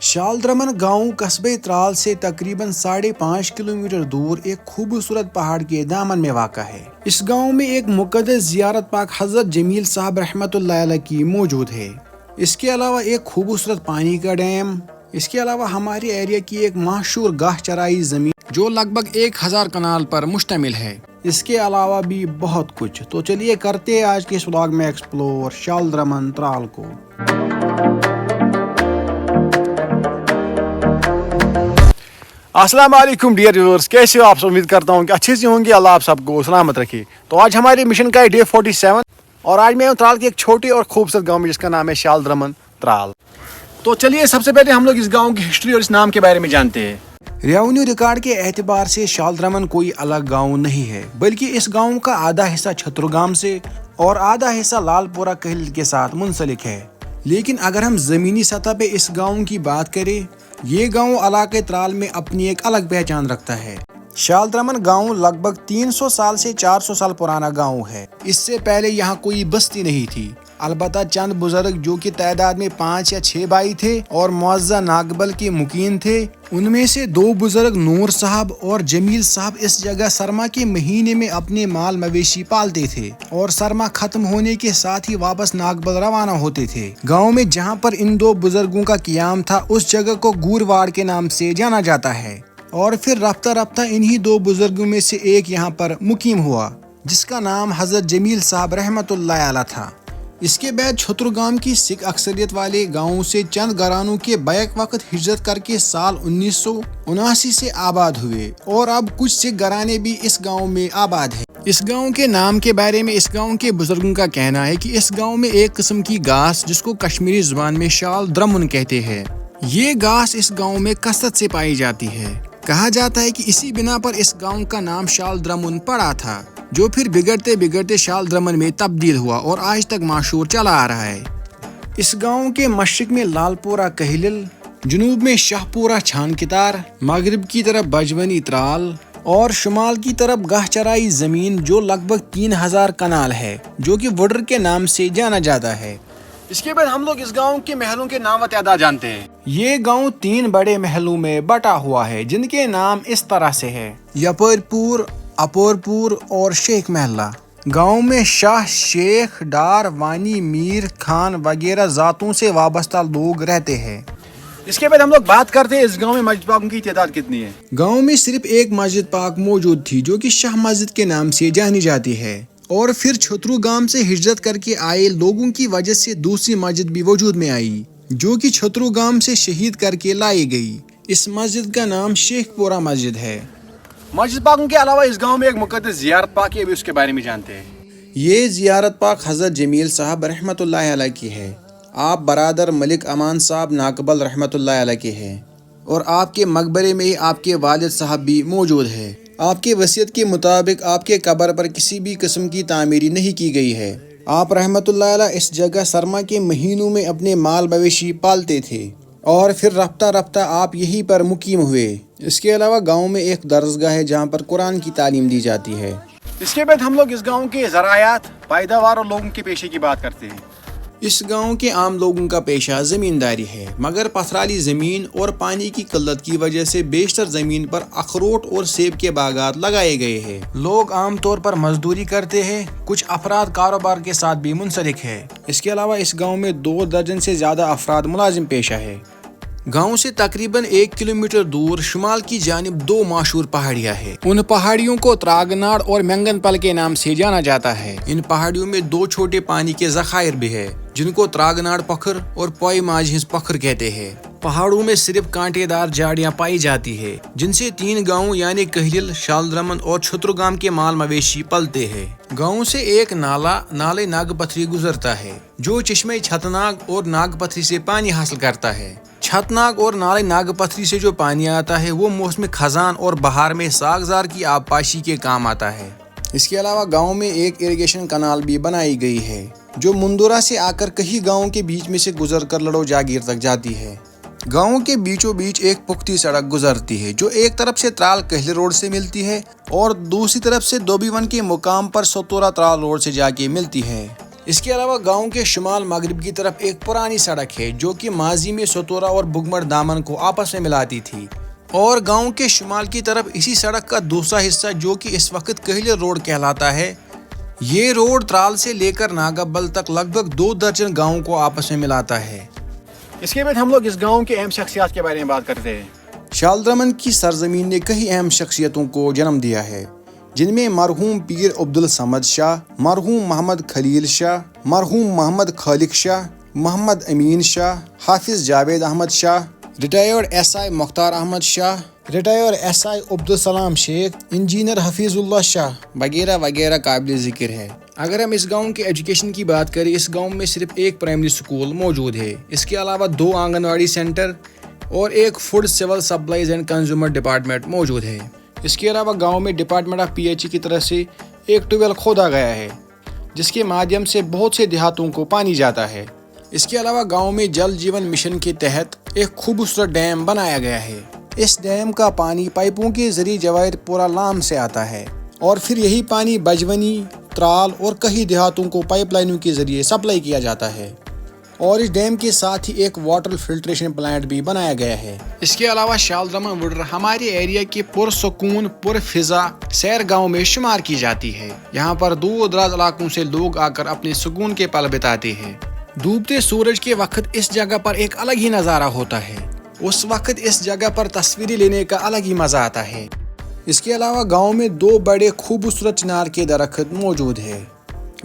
शालद्रमन गांव कस्बे त्राल से तकरीबन 5.5 किलोमीटर दूर एक खूबसूरत पहाड़ के दामन में वाक़ा है। इस गांव में एक मुक़द्दस ज़ियारत पाक हज़रत जमील साहब रहमतुल्लाह अलैह की मौजूद है। इसके अलावा एक खूबसूरत पानी का डैम, इसके अलावा हमारे एरिया की एक मशहूर गाह चराई ज़मीन जो लगभग 1000 कनाल पर मुश्तमिल है। इसके अलावा भी बहुत कुछ। तो चलिए करते हैं आज के इस व्लॉग में एक्सप्लोर शालद्रमन त्राल को। अस्सलाम वालेकुम डियर व्यूअर्स, कैसे हो आप सब? उम्मीद करता हूँ कि अच्छे से होंगे। अल्लाह आप सबको सलामत रखे। तो आज हमारे मिशन का है डे 47 और आज मैं हूँ त्राल के एक छोटे और खूबसूरत गांव में जिसका नाम है शालद्रमन त्राल। तो चलिए सबसे पहले हम लोग इस गांव की हिस्ट्री और इस नाम के बारे में जानते हैं। रेवेन्यू रिकॉर्ड के एतबार से शालद्रमन कोई अलग गांव नहीं है, बल्कि इस गांव का आधा हिस्सा छतरगाम से और आधा हिस्सा लालपुरा कहल के साथ मुंसलिक है। लेकिन अगर हम ज़मीनी सतह पे इस गांव की बात करें, ये गांव इलाके त्राल में अपनी एक अलग पहचान रखता है। शालद्रमन गांव लगभग 300 साल से 400 साल पुराना गांव है। इससे पहले यहाँ कोई बस्ती नहीं थी। अलबत्ता चंद बुजुर्ग जो कि तादाद में 5 या 6 भाई थे और मुअज़्ज़ा नागबल के मुकीम थे, उनमें से 2 बुजुर्ग नूर साहब और जमील साहब इस जगह सरमा के महीने में अपने माल मवेशी पालते थे और सरमा खत्म होने के साथ ही वापस नागबल रवाना होते थे। गांव में जहां पर इन 2 बुजुर्गों का क़याम था, उस जगह को गूरवाड़ के नाम से जाना जाता है। और फिर रफ्ता रफ्ता इन्हीं 2 बुजुर्गों में से एक यहाँ पर मुकीम हुआ, जिसका नाम हज़रत जमील साहब रहमतुल्लाह अलैह था। इसके बाद छतरगाम की सिख अक्सरियत वाले गांवों से चंद घरानों के बैक वक्त हिजरत करके साल 1979 से आबाद हुए और अब कुछ सिख घराने भी इस गांव में आबाद हैं। इस गांव के नाम के बारे में इस गांव के बुजुर्गों का कहना है कि इस गांव में एक किस्म की घास जिसको कश्मीरी जुबान में शालद्रमन कहते हैं, ये घास इस गांव में कसरत से पाई जाती है। कहा जाता है कि इसी बिना पर इस गांव का नाम शालद्रमन पड़ा था, जो फिर बिगड़ते बिगड़ते शालद्रमन में तब्दील हुआ और आज तक मशहूर चला आ रहा है। इस गांव के मशरिक में लालपुरा कहलिल, जुनूब में शाहपुरा छानकितार, मगरिब की तरफ बजवनी त्राल और शुमाल की तरफ गाह चराई जमीन जो लगभग 3000 कनाल है, जो कि वुडर के नाम से जाना जाता है। इसके बाद हम लोग इस गांव के महलों के नाम व तादाद जानते हैं। ये गांव 3 बड़े महलों में बटा हुआ है, जिनके नाम इस तरह से है: यपरपुर, अपोरपुर और शेख महला। गांव में शाह, शेख, डार, वानी, मीर, खान वगैरह जातों से वाबस्ता लोग रहते हैं। इसके बाद हम लोग बात करते हैं इस गांव में मस्जिद पाकों की तादाद कितनी है। गांव में सिर्फ एक मस्जिद पाक मौजूद थी, जो कि शाह मस्जिद के नाम से जानी जाती है। और फिर छतरगाम से हिजरत करके आए लोगों की वजह से दूसरी मस्जिद भी वजूद में आई, जो कि छतरगाम से शहीद करके लाई गई। इस मस्जिद का नाम शेखपुरा मस्जिद है। मस्जिद पाकों के अलावा इस गांव में एक मुक़द्दस ज़ियारत पाक है, भी उसके बारे में जानते हैं। ये ज़ियारत पाक हज़रत जमील साहब रहमतुल्लाह अलैह की है। आप बरादर मलिक अमान साहब नागबल रहमतुल्लाह अलैह के हैं और आपके मकबरे में ही आपके वालिद साहब भी मौजूद है। आपके वसीयत के मुताबिक आपके कब्र पर किसी भी किस्म की तामीरी नहीं की गई है। आप रहमतुल्लाह अलैह इस जगह सरमा के महीनों में अपने माल मवेशी पालते थे और फिर रफ्ता रफ्ता आप यहीं पर मुकीम हुए। इसके अलावा गांव में एक दरसगाह है जहां पर कुरान की तालीम दी जाती है। इसके बाद हम लोग इस गांव के ज़रायात, पैदावार और लोगों के पेशे की बात करते हैं। इस गांव के आम लोगों का पेशा ज़मींदारी है, मगर पथराली ज़मीन और पानी की किल्लत की वजह से बेशतर ज़मीन पर अखरोट और सेब के बागात लगाए गए हैं। लोग आम तौर पर मजदूरी करते हैं, कुछ अफराद कारोबार के साथ भी मुंसलिक है। इसके अलावा इस गांव में 2 दर्जन से ज़्यादा अफराद मुलाजिम पेशा है। गांव से तकरीबन 1 किलोमीटर दूर शुमाल की जानिब 2 मशहूर पहाड़ियां हैं। उन पहाड़ियों को त्रागनाड़ और मेंगनपल के नाम से जाना जाता है। इन पहाड़ियों में 2 छोटे पानी के ज़खायर भी है, जिनको त्रागनाड़ पखर और पोई माझिस पखर कहते हैं। पहाड़ों में सिर्फ कांटेदार झाड़ियां पाई जाती है, जिनसे 3 गांव यानी कहलिल, शालद्रमन और छतरगाम के माल मवेशी पलते हैं। गांव से एक नाले नागपथरी गुजरता है, जो चश्मे छतनाग और नागपथरी से पानी हासिल करता है। छतनाग और नाले नागपथरी से जो पानी आता है वो मौसम खजान और बहार में सागजार की आबपाशी के काम आता है। इसके अलावा गांव में एक इरिगेशन कनाल भी बनाई गई है, जो मुंदुरा से आकर कई गांवों के बीच में से गुजर कर लड़ो जागीर तक जाती है। गांव के बीचों बीच एक पुख्ती सड़क गुजरती है, जो एक तरफ से त्राल कहले रोड से मिलती है और दूसरी तरफ से दोबीवन के मुकाम पर सतोरा त्राल रोड से जाके मिलती है। اس کے علاوہ گاؤں کے شمال مغرب کی طرف ایک پرانی سڑک ہے جو کہ ماضی میں ستورا اور بگمڑ دامن کو آپس میں ملاتی تھی، اور گاؤں کے شمال کی طرف اسی سڑک کا دوسرا حصہ جو کہ اس وقت کہلر روڈ کہلاتا ہے، یہ روڈ ترال سے لے کر ناگبل تک لگ بھگ 2 درجن گاؤں کو آپس میں ملاتا ہے۔ اس کے بعد ہم لوگ اس گاؤں کے اہم شخصیات کے بارے میں بات کرتے ہیں۔ شالدرمن کی سرزمین نے کئی اہم شخصیتوں کو جنم دیا ہے، جن میں مرحوم پیر عبدالصمد شاہ، مرحوم محمد خلیل شاہ، مرحوم محمد خالق شاہ، محمد Amin Shah, Hafiz Javed Ahmad Shah, retired S I Mukhtar Ahmad Shah, retired S I Abdussalam Shaikh, engineer Hafeez اللہ شاہ وغیرہ وغیرہ قابل ذکر ہے۔ اگر ہم اس گاؤں کے ایجوکیشن کی بات کریں، اس گاؤں میں صرف ایک پرائمری اسکول موجود ہے، اس کے علاوہ 2 آنگن واڑی سینٹر اور ایک food civil supplies and consumer department موجود ہے۔ اس کے علاوہ گاؤں میں department of P H E کی طرف سے ایک ٹیوب ویل کھودا گیا ہے جس کے مادھیم سے بہت سے دیہاتوں کو پانی جاتا ہے۔ اس کے علاوہ گاؤں میں جل جیون مشن کے تحت ایک خوبصورت ڈیم بنایا گیا ہے۔ اس ڈیم کا پانی پائپوں کے ذریعے جواہر پورہ لام سے آتا ہے اور پھر یہی پانی بجونی، ترال اور کئی دیہاتوں کو پائپ لائنوں کے ذریعے سپلائی کیا جاتا ہے، اور اس ڈیم کے ساتھ ہی ایک واٹر فلٹریشن پلانٹ بھی بنایا گیا ہے۔ اس کے علاوہ شالدرمن وڈر ہمارے ایریا کے پرسکون پرفضا سیر گاؤں میں شمار کی جاتی ہے۔ یہاں پر دور دراز علاقوں سے لوگ آ کر اپنے سکون کے پل بتاتے ہیں۔ ڈوبتے سورج کے وقت اس جگہ پر ایک الگ ہی نظارہ ہوتا ہے، اس وقت اس جگہ پر تصویریں لینے کا الگ ہی مزہ آتا ہے۔ اس کے علاوہ گاؤں میں 2 بڑے خوبصورت چنار کے درخت موجود ہیں۔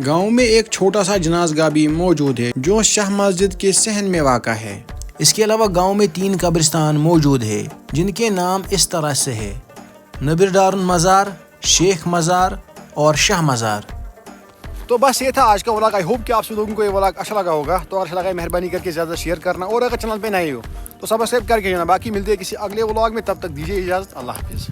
گاؤں میں ایک چھوٹا سا جناز گاہ بھی موجود ہے جو شاہ مسجد کے صحن میں واقع ہے۔ اس کے علاوہ گاؤں میں 3 قبرستان موجود ہیں جن کے نام اس طرح سے ہے: نبر ڈارن مزار، شیخ مزار اور شاہ مزار۔ تو بس یہ تھا آج کا ولاگ۔ آئی ہوپ کہ آپ سے لوگوں کو یہ ولاگ اچھا لگا ہوگا۔ تو اچھا لگا مہربانی کر کے زیادہ شیئر کرنا، اور اگر چینل پہ نئے ہو تو سبسکرائب کر کے جانا۔ باقی ملتے ہیں کسی اگلے ولاگ میں، تب تک دیجیے اجازت۔ اللہ حافظ۔